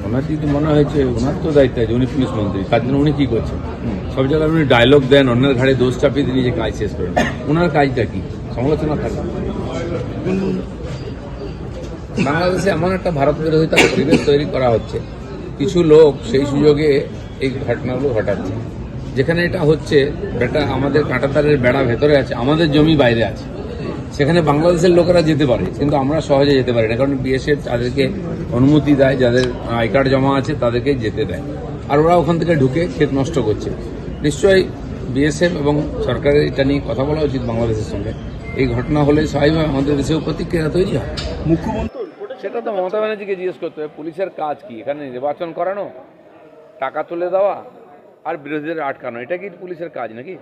ওনার যদি মনে হয়েছে ওনার তো দায়িত্ব আছে, উনি পুলিশ মন্ত্রী, তার জন্য উনি কি করছেন? সব জায়গায় উনি ডায়লগ দেন, অন্যের ঘাড়ে দোষ চাপিয়ে দিয়ে নিজে কাজ শেষ করেন। ওনার কাজটা কি? সমালোচনা থাকে। বাংলাদেশে এমন একটা ভারত বিরোধিতার পরিবেশ তৈরি করা হচ্ছে, কিছু লোক সেই সুযোগে এই ঘটনাগুলো ঘটাচ্ছে। যেখানে এটা হচ্ছে, বেটা আমাদের কাঁটাতারের বেড়া ভেতরে আছে, আমাদের জমি বাইরে আছে, সেখানে বাংলাদেশের লোকেরা যেতে পারে, কিন্তু আমরা সহজে যেতে পারি না, কারণ বিএসএফ তাদেরকে অনুমতি দেয়, যাদের আই কার্ড জমা আছে তাদেরকে যেতে দেয়, আর ওরা ওখান থেকে ঢুকে ক্ষেত নষ্ট করছে। নিশ্চয়ই বিএসএফ এবং সরকারের এটা নিয়ে কথা বলা উচিত বাংলাদেশের সঙ্গে। এই ঘটনা হলে স্বাভাবিকভাবে আমাদের দেশেও প্রতিক্রিয়া তৈরি হয়। মুখ্যমন্ত্রী সেটা তো মমতা ব্যানার্জিকে জিজ্ঞেস করতে হবে। পুলিশের কাজ কি? এখানে নির্বাচন করানো, টাকা তুলে দেওয়া আর বিরোধীদের আটকানো, এটা কি পুলিশের কাজ নাকি?